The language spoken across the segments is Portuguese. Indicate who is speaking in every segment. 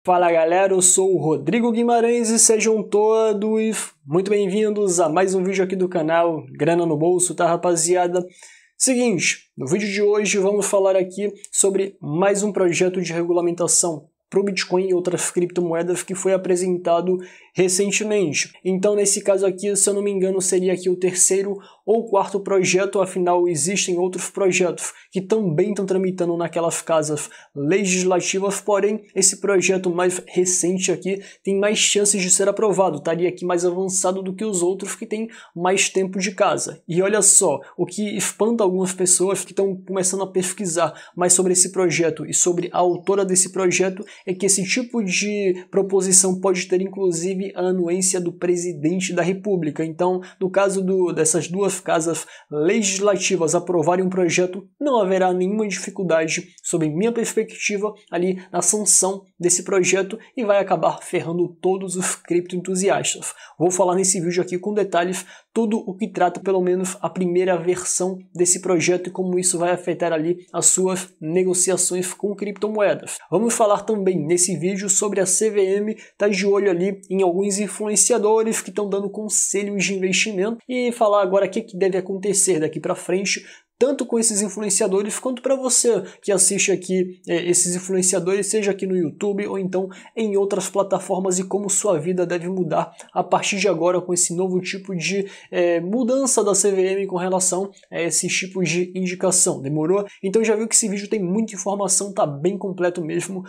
Speaker 1: Fala galera, eu sou o Rodrigo Guimarães e sejam todos muito bem-vindos a mais um vídeo aqui do canal Grana no Bolso, tá rapaziada? Seguinte, no vídeo de hoje vamos falar aqui sobre mais um projeto de regulamentação para o Bitcoin e outras criptomoedas que foi apresentado recentemente. Então nesse caso aqui, se eu não me engano, seria aqui o terceiro ou quarto projeto, afinal existem outros projetos que também estão tramitando naquelas casas legislativas, porém esse projeto mais recente aqui tem mais chances de ser aprovado, estaria aqui mais avançado do que os outros que têm mais tempo de casa. E olha só, o que espanta algumas pessoas que estão começando a pesquisar mais sobre esse projeto e sobre a autora desse projeto é que esse tipo de proposição pode ter inclusive a anuência do presidente da República. Então, no caso dessas duas casas legislativas aprovarem um projeto, não haverá nenhuma dificuldade, sob minha perspectiva, ali na sanção desse projeto e vai acabar ferrando todos os criptoentusiastas. Vou falar nesse vídeo aqui com detalhes tudo o que trata pelo menos a primeira versão desse projeto e como isso vai afetar ali as suas negociações com criptomoedas. Vamos falar também nesse vídeo sobre a CVM, tá de olho ali em alguns influenciadores que estão dando conselhos de investimento e falar agora o que deve acontecer daqui para frente, tanto com esses influenciadores quanto para você que assiste aqui esses influenciadores, seja aqui no YouTube ou então em outras plataformas, e como sua vida deve mudar a partir de agora com esse novo tipo de mudança da CVM com relação a esse tipo de indicação. Demorou? Então já viu que esse vídeo tem muita informação, tá bem completo mesmo.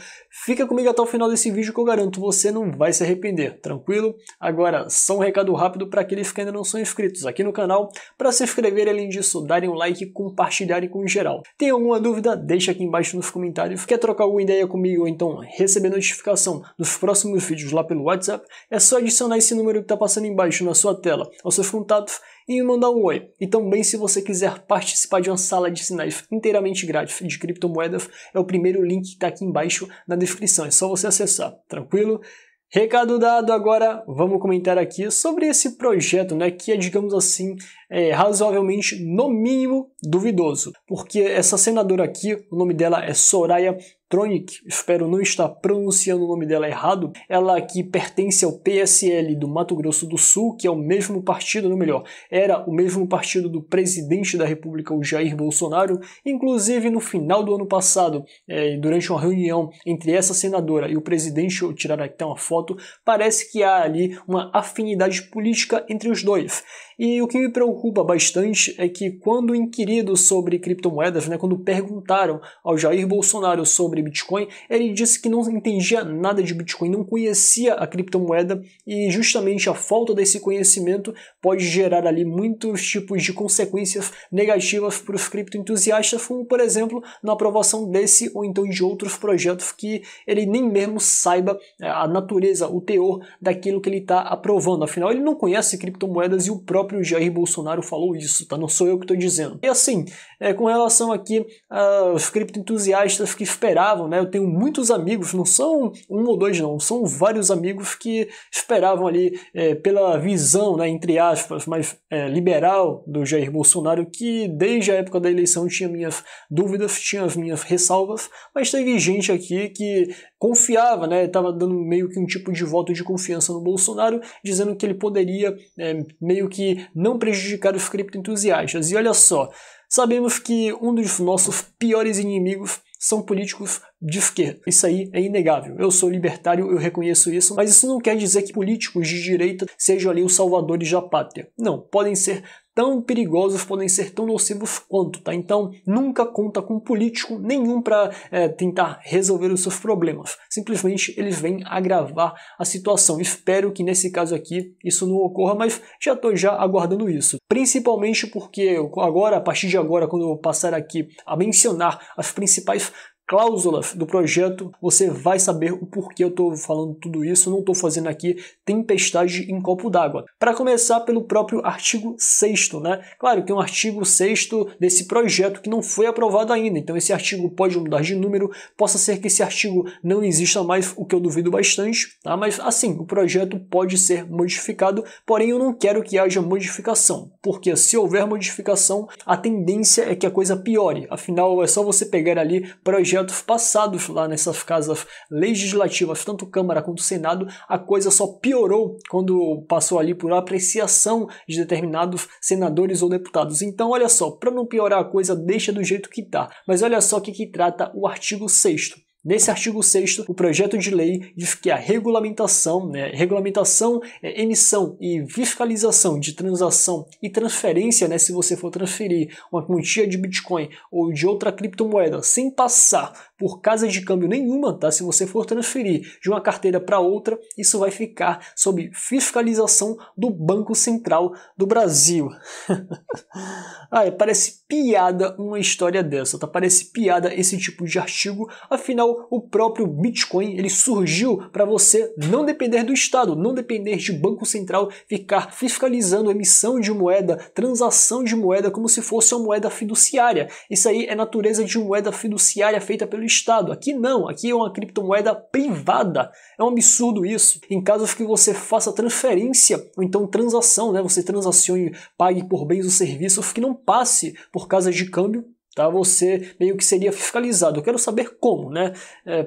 Speaker 1: Fica comigo até o final desse vídeo que eu garanto, você não vai se arrepender, tranquilo? Agora, só um recado rápido para aqueles que ainda não são inscritos aqui no canal, para se inscrever, além disso, darem um like, compartilharem com geral. Tem alguma dúvida? Deixa aqui embaixo nos comentários. Quer trocar alguma ideia comigo ou então receber notificação dos próximos vídeos lá pelo WhatsApp? É só adicionar esse número que está passando embaixo na sua tela aos seus contatos e me mandar um oi. E também, se você quiser participar de uma sala de sinais inteiramente grátis de criptomoedas, é o primeiro link que está aqui embaixo na descrição. É só você acessar, tranquilo? Recado dado, agora vamos comentar aqui sobre esse projeto, né, que é, digamos assim, razoavelmente, no mínimo, duvidoso. Porque essa senadora aqui, o nome dela é Soraya Tronic, espero não estar pronunciando o nome dela errado, ela que pertence ao PSL do Mato Grosso do Sul, que é o mesmo partido, ou melhor, era o mesmo partido do presidente da República, o Jair Bolsonaro. Inclusive, no final do ano passado, durante uma reunião entre essa senadora e o presidente, eu tirar aqui uma foto, parece que há ali uma afinidade política entre os dois. E o que me preocupa bastante é que quando inquirido sobre criptomoedas, né, quando perguntaram ao Jair Bolsonaro sobre Bitcoin, ele disse que não entendia nada de Bitcoin, não conhecia a criptomoeda, e justamente a falta desse conhecimento pode gerar ali muitos tipos de consequências negativas para os criptoentusiastas, como por exemplo na aprovação desse ou então de outros projetos que ele nem mesmo saiba a natureza, o teor daquilo que ele está aprovando. Afinal, ele não conhece criptomoedas e o próprio Jair Bolsonaro falou isso, tá? Não sou eu que estou dizendo. E assim, com relação aqui aos criptoentusiastas que esperavam, né? Eu tenho muitos amigos, não são um ou dois não, são vários amigos que esperavam ali pela visão, né, entre aspas, mais liberal do Jair Bolsonaro, que desde a época da eleição tinha minhas dúvidas, tinha as minhas ressalvas, mas teve gente aqui que confiava, né? Estava dando meio que um tipo de voto de confiança no Bolsonaro, dizendo que ele poderia meio que não prejudicar os criptoentusiastas. E olha só, sabemos que um dos nossos piores inimigos são políticos de esquerda. Isso aí é inegável. Eu sou libertário, eu reconheço isso, mas isso não quer dizer que políticos de direita sejam ali os salvadores da pátria. Não, podem ser tão perigosos, podem ser tão nocivos quanto, tá? Então, nunca conta com político nenhum para tentar resolver os seus problemas. Simplesmente eles vêm agravar a situação. Espero que nesse caso aqui isso não ocorra, mas já estou aguardando isso. Principalmente porque agora, a partir de agora, quando eu passar aqui a mencionar as principais cláusulas do projeto, você vai saber o porquê eu estou falando tudo isso. Não estou fazendo aqui tempestade em copo d'água. Para começar pelo próprio artigo 6º, né? Claro que é um artigo 6º desse projeto que não foi aprovado ainda, então esse artigo pode mudar de número, possa ser que esse artigo não exista mais, o que eu duvido bastante, tá? Mas assim, o projeto pode ser modificado, porém eu não quero que haja modificação, porque se houver modificação, a tendência é que a coisa piore. Afinal, é só você pegar ali projetos projetos passados lá nessas casas legislativas, tanto Câmara quanto Senado, a coisa só piorou quando passou ali por apreciação de determinados senadores ou deputados. Então, olha só, para não piorar a coisa, deixa do jeito que tá. Mas olha só o que trata o artigo 6º. Nesse artigo 6º, o projeto de lei diz que a regulamentação, emissão e fiscalização de transação e transferência, se você for transferir uma quantia de Bitcoin ou de outra criptomoeda sem passar por casa de câmbio nenhuma, tá? Se você for transferir de uma carteira para outra, isso vai ficar sob fiscalização do Banco Central do Brasil. Parece piada uma história dessa, tá? Parece piada esse tipo de artigo, afinal o próprio Bitcoin ele surgiu para você não depender do Estado, não depender de Banco Central ficar fiscalizando emissão de moeda, transação de moeda como se fosse uma moeda fiduciária. Isso aí é natureza de moeda fiduciária feita pelo Estado. Aqui não, aqui é uma criptomoeda privada. É um absurdo isso. Em casos que você faça transferência ou então transação, você transacione, pague por bens ou serviços que não passe por casa de câmbio, tá? Você meio que seria fiscalizado. Eu quero saber como,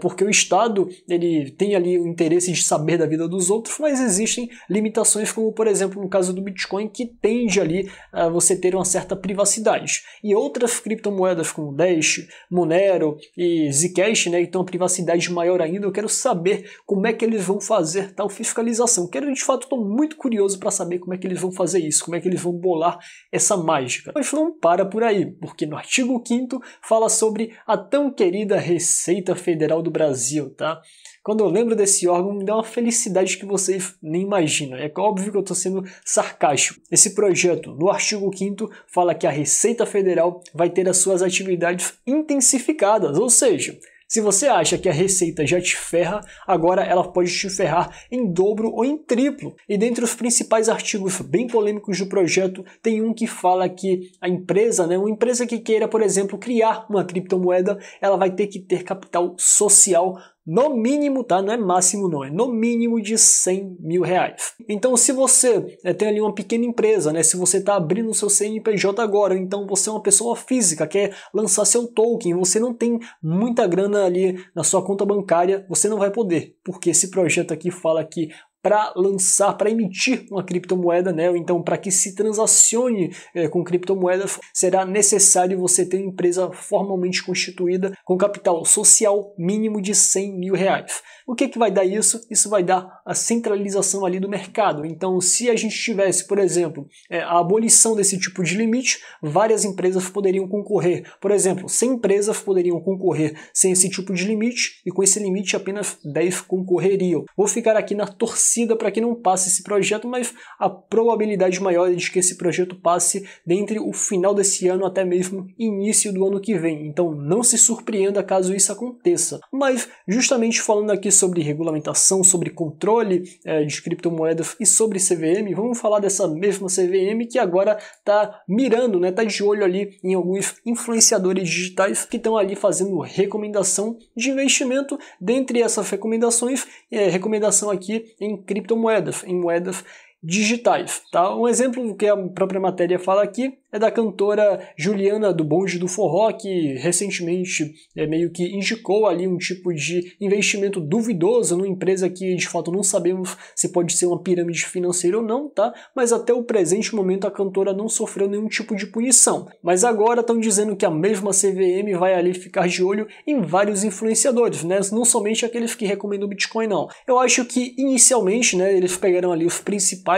Speaker 1: porque o Estado ele tem ali o interesse de saber da vida dos outros, mas existem limitações, como por exemplo no caso do Bitcoin, que tende ali a você ter uma certa privacidade. E outras criptomoedas como Dash, Monero e Zcash, que tem uma privacidade maior ainda, eu quero saber como é que eles vão fazer tal fiscalização. De fato, estou muito curioso para saber como é que eles vão fazer isso, como é que eles vão bolar essa mágica. Mas não para por aí, porque no artigo 5º fala sobre a tão querida Receita Federal do Brasil, tá? Quando eu lembro desse órgão, me dá uma felicidade que vocês nem imaginam. É óbvio que eu estou sendo sarcástico. Esse projeto, no artigo 5º, fala que a Receita Federal vai ter as suas atividades intensificadas, ou seja, se você acha que a Receita já te ferra, agora ela pode te ferrar em dobro ou em triplo. E dentre os principais artigos bem polêmicos do projeto, tem um que fala que a empresa, uma empresa que queira, por exemplo, criar uma criptomoeda, ela vai ter que ter capital social no mínimo, tá? Não é máximo não, é no mínimo de 100 mil reais. Então se você tem ali uma pequena empresa, se você está abrindo o seu CNPJ agora, então você é uma pessoa física, quer lançar seu token, você não tem muita grana ali na sua conta bancária, você não vai poder, porque esse projeto aqui fala que para lançar, para emitir uma criptomoeda, ou então para que se transacione com criptomoedas, será necessário você ter uma empresa formalmente constituída com capital social mínimo de 100 mil reais. O que vai dar isso? Isso vai dar a centralização ali do mercado. Então, se a gente tivesse, por exemplo, a abolição desse tipo de limite, várias empresas poderiam concorrer. Por exemplo, 100 empresas poderiam concorrer sem esse tipo de limite, e com esse limite apenas 10 concorreriam. Vou ficar aqui na torcida para que não passe esse projeto, mas a probabilidade maior é de que esse projeto passe dentre o final desse ano até mesmo início do ano que vem. Então não se surpreenda caso isso aconteça. Mas justamente falando aqui sobre regulamentação, sobre controle de criptomoedas e sobre CVM, vamos falar dessa mesma CVM que agora está mirando, está de olho ali em alguns influenciadores digitais que estão ali fazendo recomendação de investimento. Dentre essas recomendações, recomendação aqui em criptomoedas, em moedas digitais, tá? Um exemplo que a própria matéria fala aqui é da cantora Juliana do Bonde do Forró, que recentemente meio que indicou ali um tipo de investimento duvidoso numa empresa que de fato não sabemos se pode ser uma pirâmide financeira ou não, tá? Mas até o presente momento a cantora não sofreu nenhum tipo de punição. Mas agora estão dizendo que a mesma CVM vai ali ficar de olho em vários influenciadores, não somente aqueles que recomendam o Bitcoin, não. Eu acho que inicialmente, eles pegaram ali os principais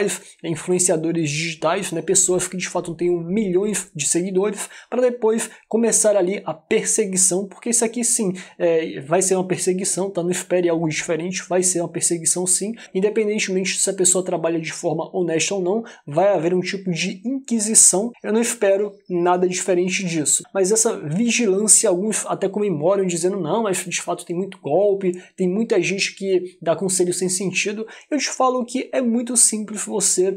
Speaker 1: influenciadores digitais, pessoas que de fato têm milhões de seguidores, para depois começar ali a perseguição, porque isso aqui sim vai ser uma perseguição, tá? Não espere algo diferente, vai ser uma perseguição sim, independentemente se a pessoa trabalha de forma honesta ou não, vai haver um tipo de inquisição. Eu não espero nada diferente disso, mas essa vigilância, alguns até comemoram dizendo não, mas de fato tem muito golpe, tem muita gente que dá conselho sem sentido. Eu te falo que é muito simples você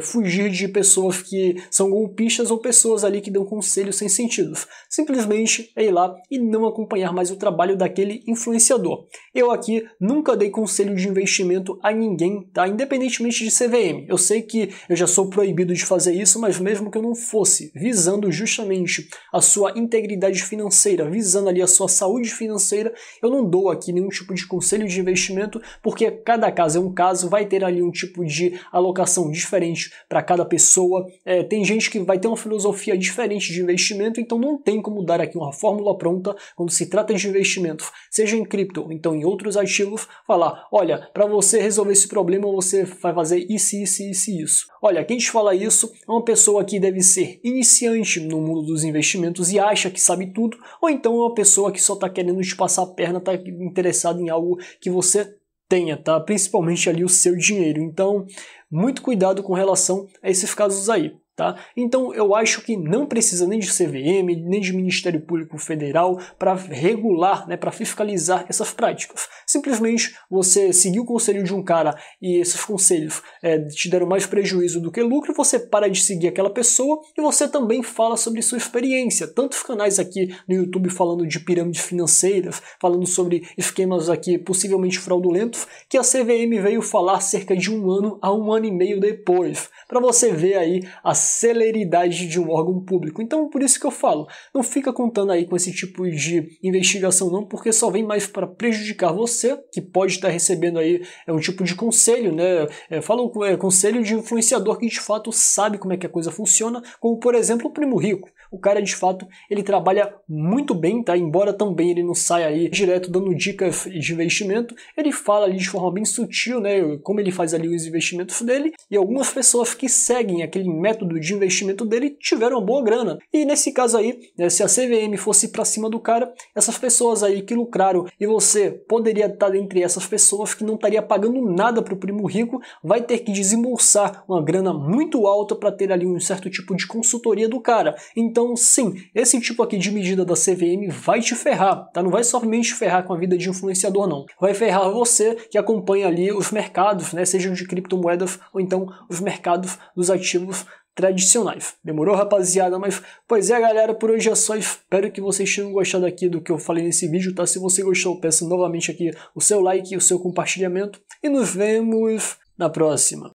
Speaker 1: fugir de pessoas que são golpistas especialistas ou pessoas ali que dão conselhos sem sentido. Simplesmente é ir lá e não acompanhar mais o trabalho daquele influenciador. Eu aqui nunca dei conselho de investimento a ninguém, tá? Independentemente de CVM. Eu sei que eu já sou proibido de fazer isso, mas mesmo que eu não fosse, visando justamente a sua integridade financeira, visando ali a sua saúde financeira, eu não dou aqui nenhum tipo de conselho de investimento, porque cada caso é um caso, vai ter ali um tipo de alocação diferente para cada pessoa. Tem gente que vai ter uma filosofia diferente de investimento, então não tem como dar aqui uma fórmula pronta quando se trata de investimento, seja em cripto ou então em outros ativos, falar, olha, para você resolver esse problema você vai fazer isso, isso, isso e isso. Olha, quem te fala isso é uma pessoa que deve ser iniciante no mundo dos investimentos e acha que sabe tudo, ou então é uma pessoa que só está querendo te passar a perna, está interessada em algo que você tenha, tá? Principalmente ali o seu dinheiro. Então, muito cuidado com relação a esses casos aí. Tá? Então eu acho que não precisa nem de CVM, nem de Ministério Público Federal para regular, né, para fiscalizar essas práticas. Simplesmente você seguir o conselho de um cara e esses conselhos te deram mais prejuízo do que lucro, você para de seguir aquela pessoa e você também fala sobre sua experiência. Tantos canais aqui no YouTube falando de pirâmides financeiras, falando sobre esquemas aqui possivelmente fraudulentos, que a CVM veio falar cerca de 1 ano a 1 ano e meio depois, para você ver aí a celeridade de um órgão público. Então, por isso que eu falo, não fica contando aí com esse tipo de investigação não, porque só vem mais para prejudicar você, que pode estar recebendo aí um tipo de conselho, né? Falam conselho de influenciador que de fato sabe como é que a coisa funciona, como por exemplo o Primo Rico. O cara de fato, ele trabalha muito bem, tá? Embora também ele não saia aí direto dando dicas de investimento, ele fala ali de forma bem sutil, né? Como ele faz ali os investimentos dele, e algumas pessoas que seguem aquele método de investimento dele tiveram uma boa grana. E nesse caso aí, né, se a CVM fosse para cima do cara, essas pessoas aí que lucraram e você poderia estar entre essas pessoas que não estaria pagando nada para o Primo Rico, vai ter que desembolsar uma grana muito alta para ter ali um certo tipo de consultoria do cara. Então sim, esse tipo aqui de medida da CVM vai te ferrar, tá? Não vai somente ferrar com a vida de influenciador não, vai ferrar você que acompanha ali os mercados, né, sejam de criptomoedas ou então os mercados dos ativos tradicionais. Demorou, rapaziada? Mas, pois é, galera, por hoje é só. Espero que vocês tenham gostado aqui do que eu falei nesse vídeo, tá? Se você gostou, peço novamente aqui o seu like e o seu compartilhamento. E nos vemos na próxima.